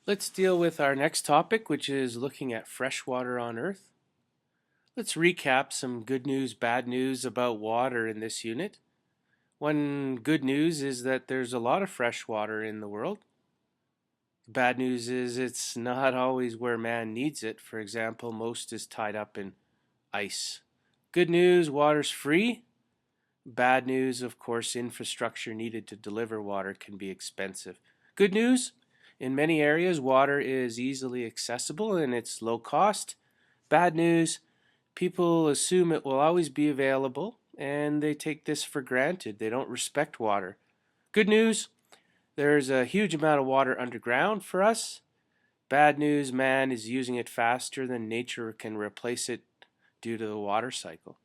Let's deal with our next topic, which is looking at freshwater on Earth. Let's recap some good news, bad news about water in this unit. One good news is that there's a lot of fresh water in the world. Bad news is it's not always where man needs it. For example, most is tied up in ice. Good news, water's free. Bad news, of course, infrastructure needed to deliver water can be expensive. Good news, in many areas, water is easily accessible and it's low cost. Bad news, people assume it will always be available and they take this for granted. They don't respect water. Good news, there's a huge amount of water underground for us. Bad news, man is using it faster than nature can replace it due to the water cycle.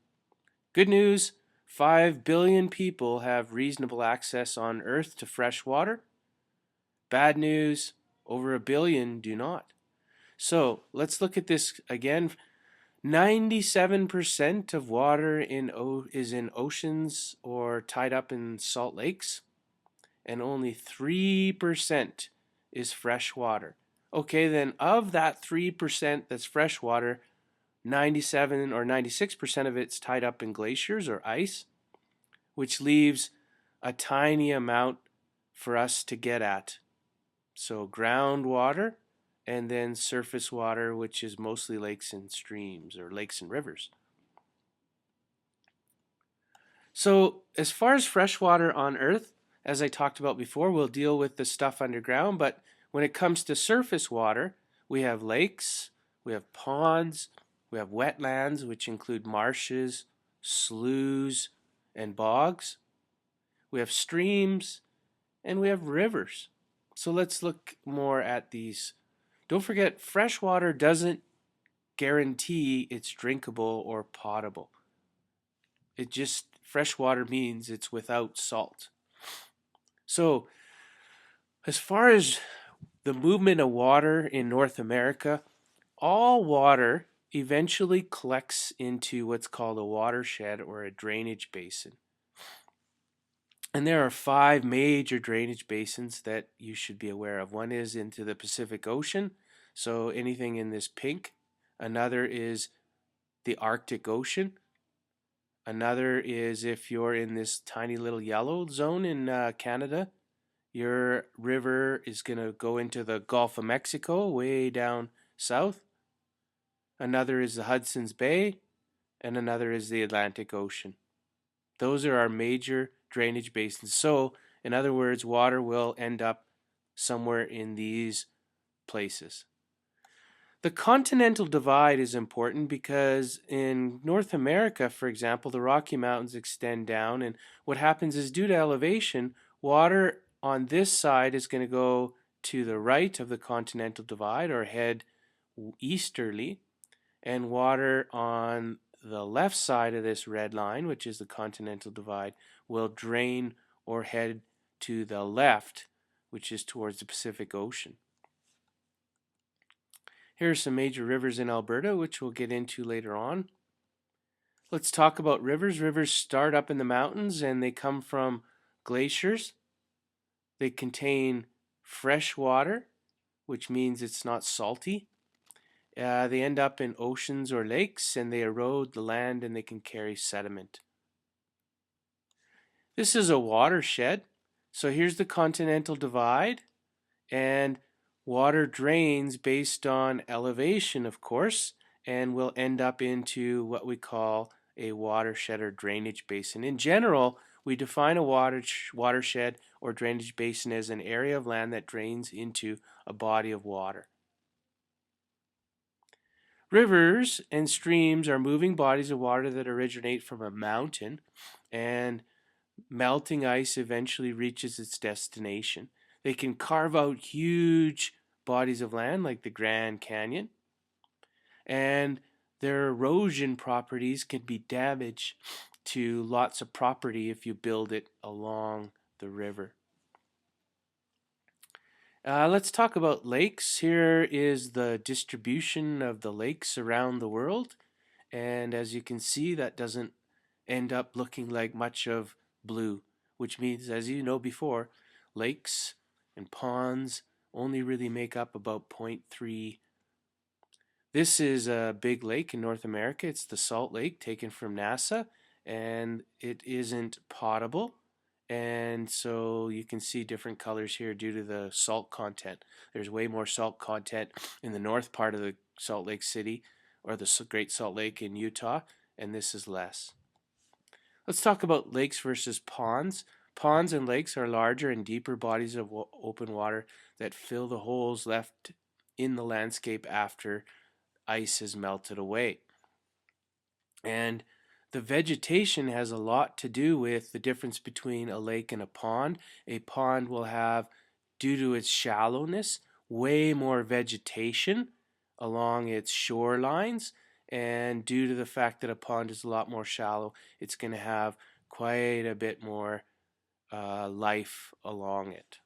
Good news, 5 billion people have reasonable access on Earth to fresh water. Bad news, over a billion do not. So let's look at this again. 97% of water is in oceans or tied up in salt lakes, and only 3% is fresh water. Okay, then of that 3% that's fresh water, 97 or 96% of it's tied up in glaciers or ice, which leaves a tiny amount for us to get at. So groundwater and then surface water, which is mostly lakes and streams or lakes and rivers. So as far as freshwater on Earth, as I talked about before, we'll deal with the stuff underground, but when it comes to surface water, we have lakes, we have ponds, we have wetlands, which include marshes, sloughs, and bogs. We have streams, and we have rivers. So let's look more at these. Don't forget, fresh water doesn't guarantee it's drinkable or potable. Fresh water means it's without salt. So as far as the movement of water in North America, all water eventually collects into what's called a watershed or a drainage basin. And there are 5 major drainage basins that you should be aware of. One is into the Pacific Ocean, so anything in this pink. Another is the Arctic Ocean. Another is if you're in this tiny little yellow zone in Canada, your river is going to go into the Gulf of Mexico, way down south. Another is the Hudson's Bay, and another is the Atlantic Ocean. Those are our major drainage basins. So, in other words, water will end up somewhere in these places. The continental divide is important because in North America, for example, the Rocky Mountains extend down, and what happens is due to elevation, water on this side is going to go to the right of the continental divide or head easterly, and water on the left side of this red line, which is the continental divide, will drain or head to the left, which is towards the Pacific Ocean. Here are some major rivers in Alberta, which we'll get into later on. Let's talk about rivers. Rivers start up in the mountains and they come from glaciers. They contain fresh water, which means it's not salty. They end up in oceans or lakes and they erode the land and they can carry sediment. This is a watershed. So here's the continental divide, and water drains based on elevation, of course, and will end up into what we call a watershed or drainage basin. In general, we define a watershed or drainage basin as an area of land that drains into a body of water. Rivers and streams are moving bodies of water that originate from a mountain, and melting ice eventually reaches its destination. They can carve out huge bodies of land like the Grand Canyon, and their erosion properties can be damage to lots of property if you build it along the river. Let's talk about lakes. Here is the distribution of the lakes around the world, and as you can see, that doesn't end up looking like much of blue, which means, as you know before, lakes and ponds only really make up about 0.3. This is a big lake in North America. It's the Salt Lake taken from NASA, and it isn't potable. And so you can see different colors here due to the salt content. There's way more salt content in the north part of the Salt Lake City or the Great Salt Lake in Utah, and this is less. Let's talk about lakes versus ponds. Ponds and lakes are larger and deeper bodies of open water that fill the holes left in the landscape after ice has melted away. And the vegetation has a lot to do with the difference between a lake and a pond. A pond will have, due to its shallowness, way more vegetation along its shorelines. And due to the fact that a pond is a lot more shallow, it's going to have quite a bit more life along it.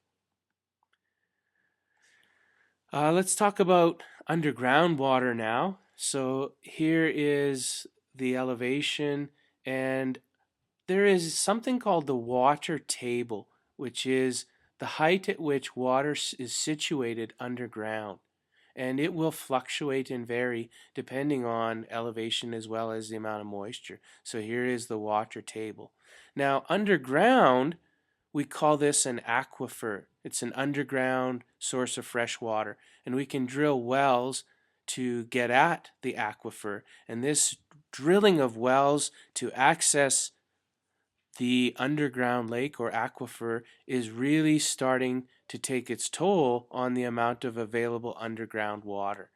Let's talk about underground water now. So here is the elevation, and there is something called the water table, which is the height at which water is situated underground. And it will fluctuate and vary depending on elevation as well as the amount of moisture. So here is the water table. Now, underground, we call this an aquifer. It's an underground source of fresh water, and we can drill wells to get at the aquifer. And this drilling of wells to access the underground lake or aquifer is really starting to take its toll on the amount of available underground water.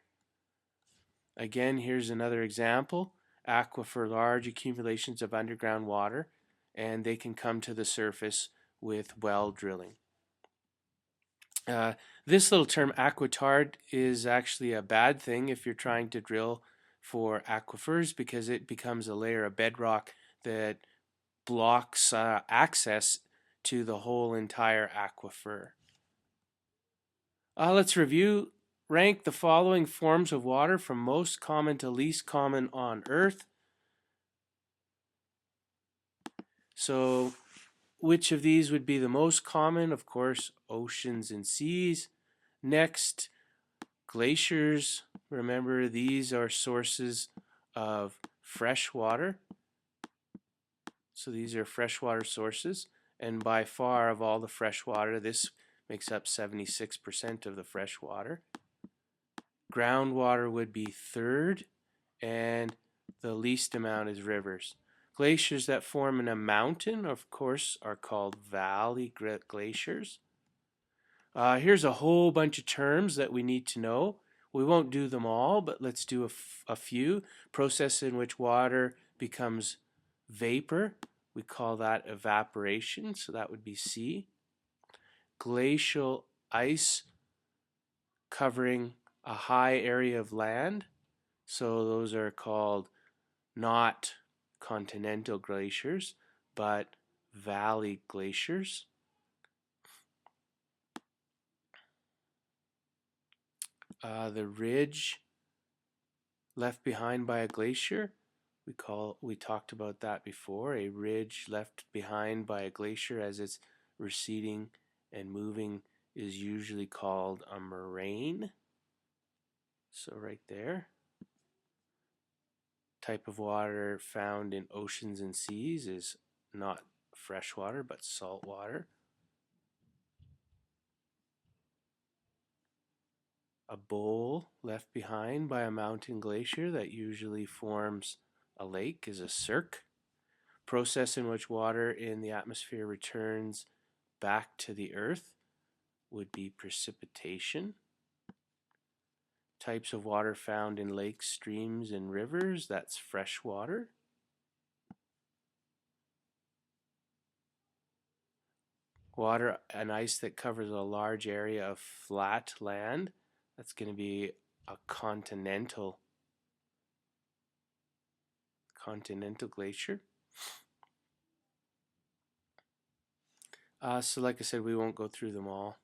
Again, here's another example. Aquifer, large accumulations of underground water, and they can come to the surface with well drilling. This little term aquitard is actually a bad thing if you're trying to drill for aquifers, because it becomes a layer of bedrock that blocks access to the whole entire aquifer. Let's review. Rank the following forms of water from most common to least common on Earth. So which of these would be the most common? Of course, oceans and seas. Next, glaciers. Remember, these are sources of fresh water. So these are freshwater sources. And by far of all the fresh water, this makes up 76% of the fresh water. Groundwater would be third, and the least amount is rivers. Glaciers that form in a mountain, of course, are called valley glaciers. Here's a whole bunch of terms that we need to know. We won't do them all, but let's do a few. Process in which water becomes vapor, we call that evaporation, so that would be C. Glacial ice covering a high area of land, so those are called not continental glaciers, but valley glaciers. The ridge left behind by a glacier, we talked about that before. A ridge left behind by a glacier as it's receding and moving is usually called a moraine. So right there. Type of water found in oceans and seas is not freshwater but salt water. A bowl left behind by a mountain glacier that usually forms a lake is a cirque. Process in which water in the atmosphere returns back to the earth would be precipitation. Types of water found in lakes, streams, and rivers, that's fresh water. Water and ice that covers a large area of flat land, that's going to be a continental glacier. So like I said, we won't go through them all.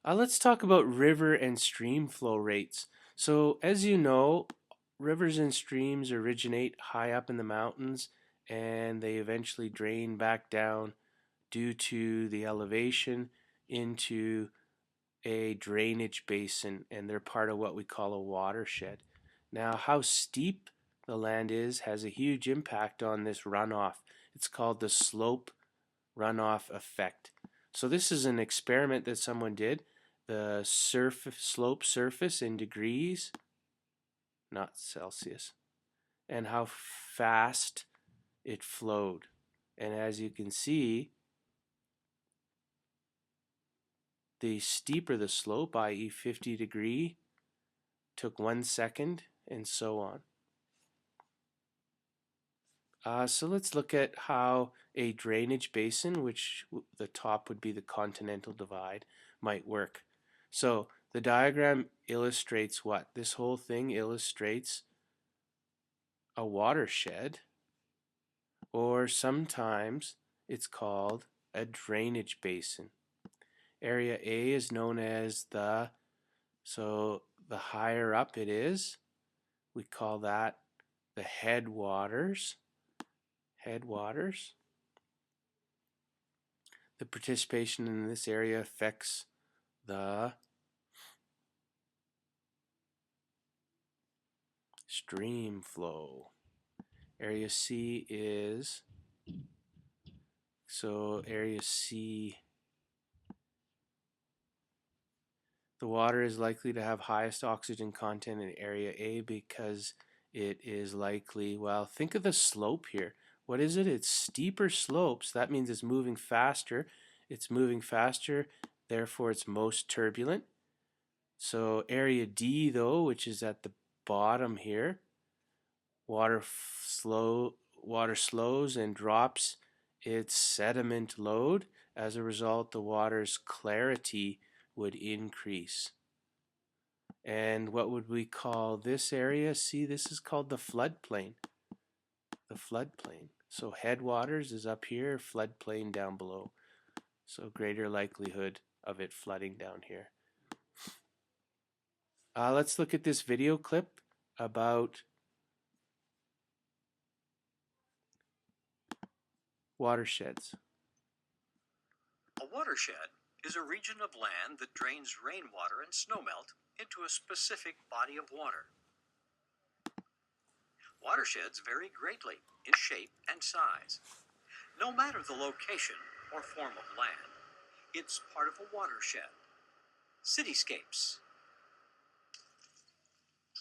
Let's talk about river and stream flow rates. So as you know, rivers and streams originate high up in the mountains, and they eventually drain back down due to the elevation into a drainage basin, and they're part of what we call a watershed. Now, how steep the land is has a huge impact on this runoff. It's called the slope runoff effect. So this is an experiment that someone did. The slope surface in degrees, not Celsius, and how fast it flowed. And as you can see, the steeper the slope, i.e. 50 degree, took 1 second, and so on. So let's look at how a drainage basin, which the top would be the continental divide, might work. So the diagram illustrates what? This whole thing illustrates a watershed, or sometimes it's called a drainage basin. Area A is known as so the higher up it is, we call that the headwaters. The participation in this area affects the stream flow. Area C, the water is likely to have highest oxygen content in area A because it is likely, well, think of the slope here. What is it? It's steeper slopes. That means it's moving faster. It's moving faster, therefore it's most turbulent. So area D, though, which is at the bottom here, water slows and drops its sediment load. As a result, the water's clarity would increase. And what would we call this area? See, this is called the floodplain. The floodplain. So headwaters is up here, floodplain down below. So greater likelihood of it flooding down here. Let's look at this video clip about watersheds. A watershed is a region of land that drains rainwater and snowmelt into a specific body of water. Watersheds vary greatly in shape and size. No matter the location or form of land, it's part of a watershed. Cityscapes,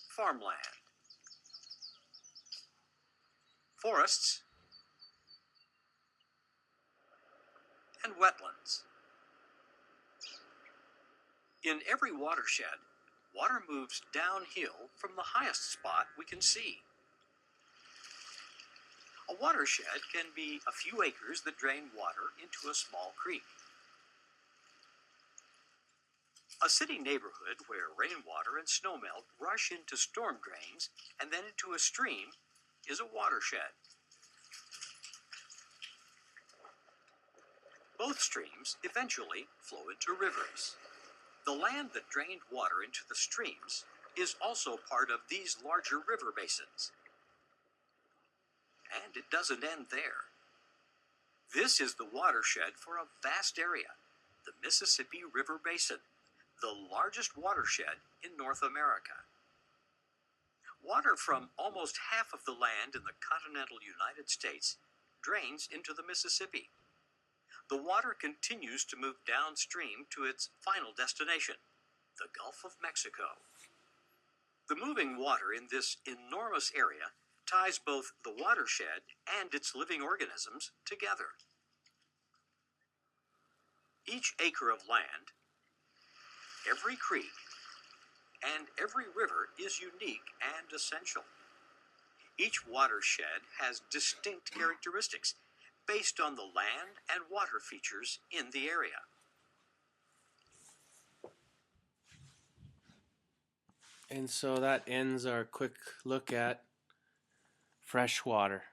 farmland, forests, and wetlands. In every watershed, water moves downhill from the highest spot we can see. A watershed can be a few acres that drain water into a small creek. A city neighborhood where rainwater and snowmelt rush into storm drains and then into a stream is a watershed. Both streams eventually flow into rivers. The land that drained water into the streams is also part of these larger river basins. And it doesn't end there. This is the watershed for a vast area, the Mississippi River Basin, the largest watershed in North America. Water from almost half of the land in the continental United States drains into the Mississippi. The water continues to move downstream to its final destination, the Gulf of Mexico. The moving water in this enormous area ties both the watershed and its living organisms together. Each acre of land, every creek, and every river is unique and essential. Each watershed has distinct characteristics based on the land and water features in the area. And so that ends our quick look at freshwater.